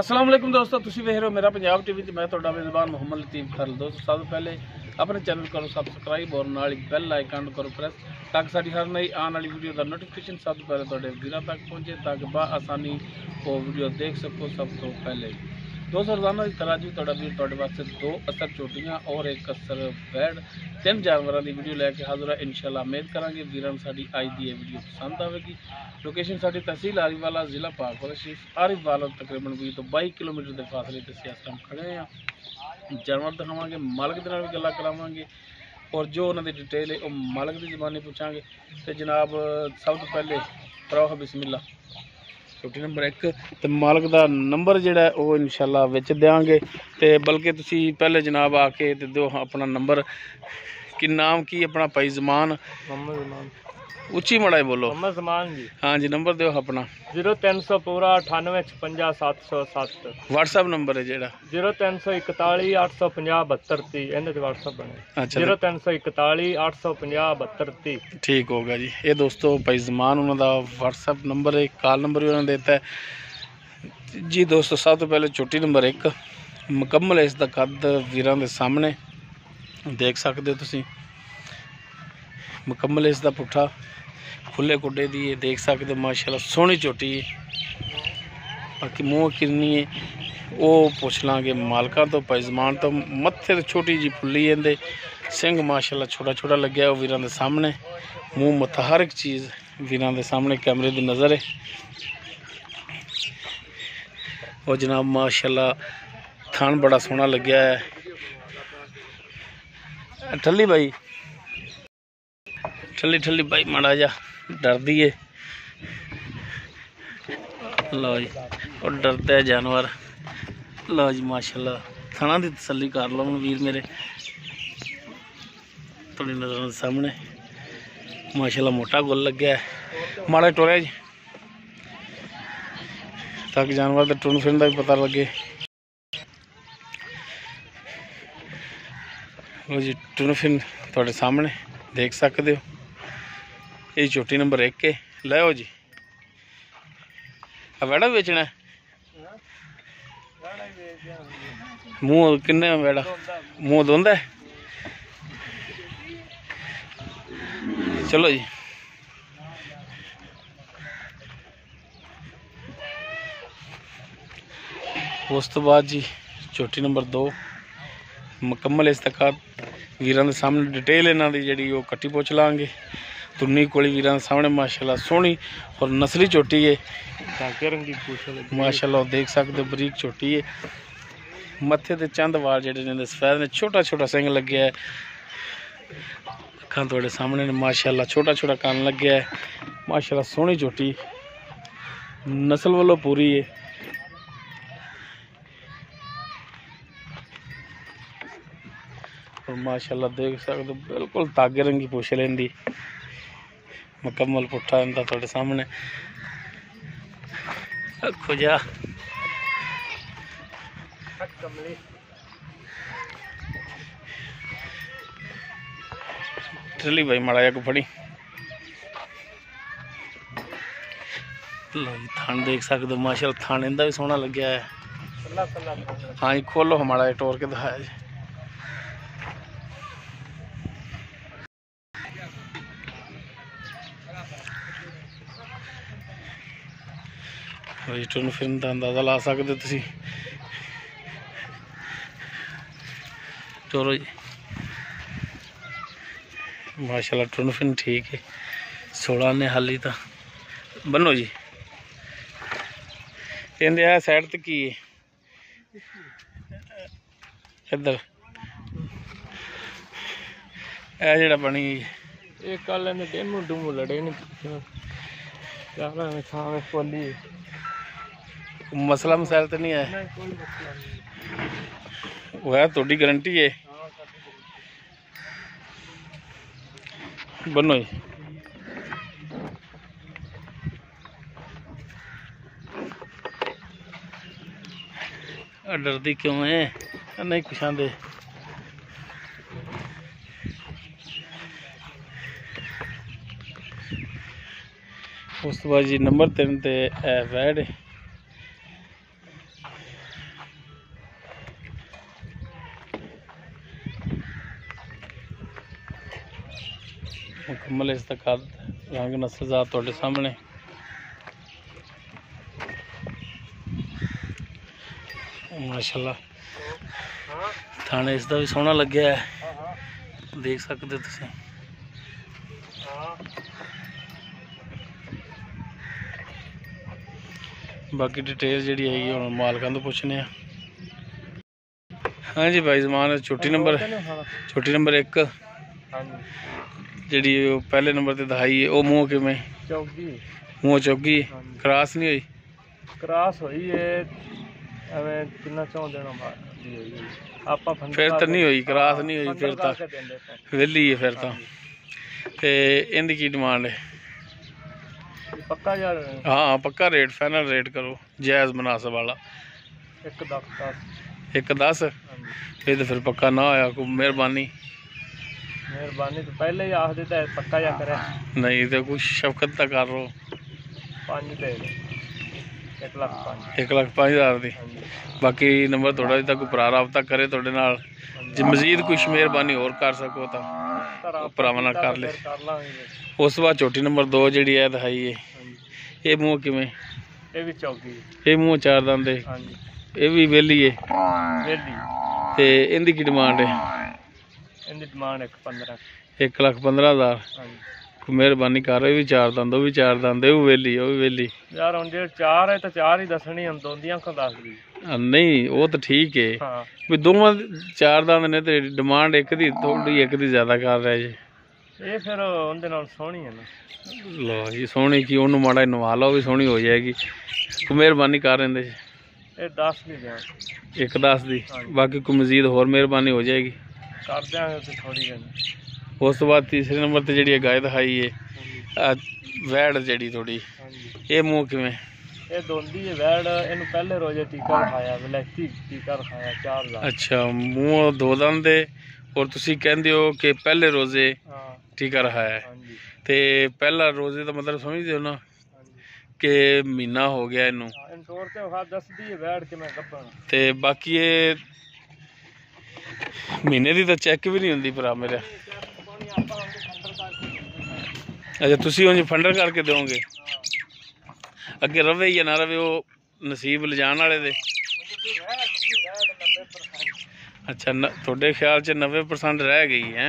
अस्सलाम वालेकुम दोस्तों, तुसी वेख रहे हो मेरा पंजाब टीवी ते मैं तुहाडा मेज़बान मोहम्मद लतीफ़ खरल। दोस्तों सब तो पहले अपने चैनल करो सबसक्राइब और नाल बैल आइकन करो प्रेस ताकि साडी हर नई आने वाली वीडियो का नोटिफिकेशन सब तो पहले तुहाडे वीरां तक पहुँचे ताकि आसानी वो वीडियो देख सको सब तो पहले। दोस्तों रोजाना की तरह जी तुहाडा वीर तुहाडे वास्ते 2 असर चोटियां और एक असर बैड 3 जानवरों की वीडियो लैके हाजिर है। इंशाल्लाह उम्मीद करांगे वीरां साडी अज दी ये वीडियो पसंद आएगी। लोकेशन साडी तहसील आरिफवाला, जिला पाकवाला शरीफ। आरिफवाला तकरीबन 20 तो 22 किलोमीटर के फासले से हम खड़े हैं। जानवर दिखावांगे, मालक दे नाल भी गल्लां करावांगे और जो उन्होंने डिटेल है वो मालक की जबानी पूछांगे। तो जनाब सब तो पहले फरोह बिस्मिल्ला छोटी नंबर 1 तो मालक का नंबर जोड़ा है वो इंशाल्लाह विच देंगे। तो बल्कि तुसी पहले जनाब आके तो दो अपना नंबर कि नाम की अपना भाई जमान उच्ची मड़ा बोलो मोहम्मद जमान जी। हाँ जी नंबर दो अपना 0300 पूरा 98 56 707 व्हाट्सएप नंबर है जेड़ा 0341 850 72 इन्हें व्हाट्सएप बने। अच्छा 0341 850 72 ठीक होगा जी। ये दोस्तों भाई जमान उन्होंने व्हाट्सएप नंबर है, कॉल नंबर भी उन्होंने देता है जी। दोस्तों सब तो पहले छोटी नंबर 1 मुकम्मल है, इसका कद वीरां दे सामने देख सकते हो तुसी। मुकम्मल है इसका पुट्ठा खुले कुड्डे दी है, देख सकते माशाल्लाह सोहनी झोटी है। बाकी मूँह किन्नी है वो पुछ लांगे मालका तो पैजमान तो। मत्थे तो छोटी जी फुल्ली है, सिंह माशाल्लाह छोटा छोटा लग्या है वीरां दे सामने। मूँह मत्था हर एक चीज़ वीरां दे सामने कैमरे की नज़र है। और जनाब माशाल्लाह थान बड़ा सोहना लग्या है। ठल्ली भाई ठल्ली ठल्ली भाई माड़ा जा डरदी है। लो जी और डरता है जानवर। लो जी माशाल्लाह थाना की तसल्ली कर लो वीर मेरे थोड़ी नज़र सामने। माशाल्लाह मोटा गुल लग्या है माड़ा टोरिया जी ताकि जानवर के टुन फिरन का भी पता लगे। लो जी टुन फिन थोड़े सामने देख सकते हो। ये छोटी नंबर 1 है। लो जी वेड़ा बेचना है मूँह किन्ने वेड़ा मूँह धोंदा है। चलो जी उस तो बाद जी छोटी नंबर 2 मुकम्मल इस तक वीरां दे सामने डिटेल इन्हां दी जिहड़ी वो कट्टी पुछ लांगे। तुन्नी कोली वीरां दे सामने माशाल्लाह सोहनी और नस्ली चोटी है माशाल्लाह देख सकते बरीक चोटी है। मत्थे ते चंद वाल जिहड़े ने सफेद ने, छोटा छोटा सिंह लग्या है। अखां तुहाडे सामने ने माशाल्लाह छोटा छोटा कान लग्या है। माशाल्लाह सोहनी चोटी नस्ल वालों पूरी है। और माशाल्लाह देख सकते बिल्कुल तागे रंगी पुछ लेंदी। मुकम्मल पुट्ठा इनका थोड़े सामने खुजा ट्रली भाई माड़ा जा को फड़ी। लो जी थान देख सकते माशाल्लाह थान इनका भी सोहना लग्या है। हाँ जी खोलो हमारा टोर के दिखाया जी। टुन फिरन का अंदाजा ला सकते तुसी। चलो जी माशाल्लाह टुन फिन ठीक है। 16 ने हाली तो बनो जी कहते है साइड तक की इधर ए जेड़ा बनी ये कल ने डेमू डूमू लड़े नहीं यार खावे कोली मसला मसाइल तो नहीं है वो है थोड़ी गारंटी है। बनो जी डरदी क्यों है नहीं कुछ आंदे। उस तो बाद जी नंबर 3 ते वैड ਮੁਕੰਮਲ ਇਸ ਦਾ ਕੱਦ ਰੰਗ ਨਸਲਜ਼ਾਤ ਤੁਹਾਡੇ ਸਾਹਮਣੇ। ਮਾਸ਼ਾਅੱਲਾ ਥਾਣੇ ਇਸ ਦਾ ਵੀ ਸੋਹਣਾ ਲੱਗਿਆ ਹੈ, ਦੇਖ ਸਕਦੇ ਹੋ ਤੁਸੀਂ। ਬਾਕੀ डिटेल जी है हम मालकों तो पूछने। हाँ जी भाई जमान छोटी नंबर 1 जी पहले नंबर ते दहाई है वो मुँह किमें मुँह चौकी क्रॉस नहीं हुई? क्रॉस हुई है फिर तो नहीं हुई, क्रॉस नहीं हुई फिर तो वेली है फिर तो। इनकी की डिमांड है? पक्का यार? हाँ पक्का रेट, फाइनल रेट करो जायज़ मुनासिब वाला। 1-10 ये तो फिर पक्का ना आया कोई मेहरबानी तो पहले ही आख देता है पक्का या करे नहीं तो कुछ शफकत तक कर लो। 1,05,000 दी। बाकी नंबर थोड़ा जिदा कोई भरा रबता करे थोड़े नाल, जे मजीद कुछ मेहरबानी और कर सको तो भरावां नाल कर ले। उस बाद छोटी नंबर 2 जी है दिखाई है, ये मुँह किमें? ये भी चौकी, ये मुँह 4 दंद है, ये भी वेली है। ते इनकी की डिमांड है? इनकी डिमांड 1,15,000। 1,15,000 कोई मेहरबानी कर। ये भी 4 दंद, वो भी 4 दंद, ये भी वेली, वो भी वेली यार। हम जो 4 है तो 4 ही दसनी, हम दोंदियां को दस दी नहीं वो तो ठीक है भी दोवां 4 दंद ने ते डिमांड एक दी थोड़ी एक दी ज्यादा कर रहे जी। ये फिर उनके नाल सोहनी है ना। लो जी सोहनी की ओनू माड़ा नवा लो भी सोहनी हो जाएगी। कोई मेहरबानी कर रहे जी? ये 10 दी दें। 1-10 दी। बाकी कोई मजीद होर मेहरबानी हो जाएगी कर देंगे तो थोड़ी देनी। उस तो बाद तीसरे नंबर ते जी गाय दिखाई है वैड़ जी थोड़ी, ये मुँह किमें? ये दोंदी है वैड़, इन पहले रोजे टीका रखाया, विलायती टीका रखाया 4 लाख। अच्छा मुँह 2 दंद है और तुसी कहंदे हो कि पहले रोजे टीका रखाया है ते पहला रोजे का मतलब समझते हो ना कि महीना हो गया इनू ते बाकी ये महीने की तो चेक भी नहीं होंगी भरा मेरे। अच्छा तुसी उंज फंडर करके दोगे? अगे रवे या ना रवे वो नसीब ले जाने वाले दे। अच्छा थोड़े ख्याल च 90% रह गई है।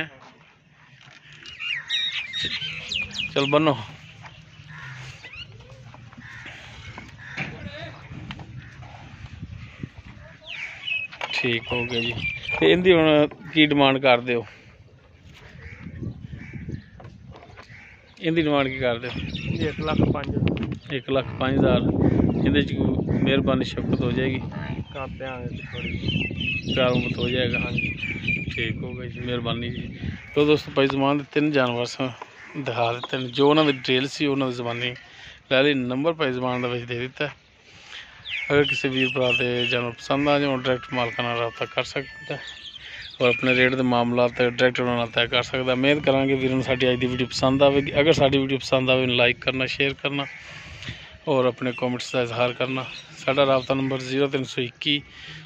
चल बनो ठीक हो गया जी। तो इनकी हुण की डिमांड कर दो? इनकी डिमांड की कर दो? 1,05,000। इहदे च मेहरबानी शफकत हो जाएगी, प्यार मुहब्बत हो जाएगा। हाँ जी ठीक हो गया जी, मेहरबानी जी। तो दोस्तों भाई ज़बान के 3 जानवर दिखा देते हैं, जो उन्होंने डिटेल सी उन्होंने ज़बानी लै ली, नंबर भाई ज़बान का दे दिता है। अगर किसी वीर भरा के जानवर पसंद आ जाए डायरैक्ट मालकां नाल रब्ता कर सकता है और अपने रेट के मामला डायरैक्ट उन्होंने तय कर सकता। उम्मीद करांगे वीर नूं साडी अज दी वीडियो पसंद आएगी। अगर साडी वीडियो पसंद आए लाइक करना, शेयर करना और अपने कॉमेंट्स का इजहार करना। साडा रब्ता नंबर 0321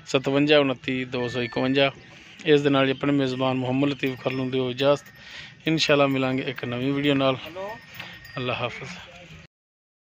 57 29 251। इस दे नाल अपने मेज़बान मुहम्मद लतीफ़ खरलू दी इजाज़त। इंशाअल्लाह मिलांगे एक नवी वीडियो नाल। अल्लाह हाफ़िज़।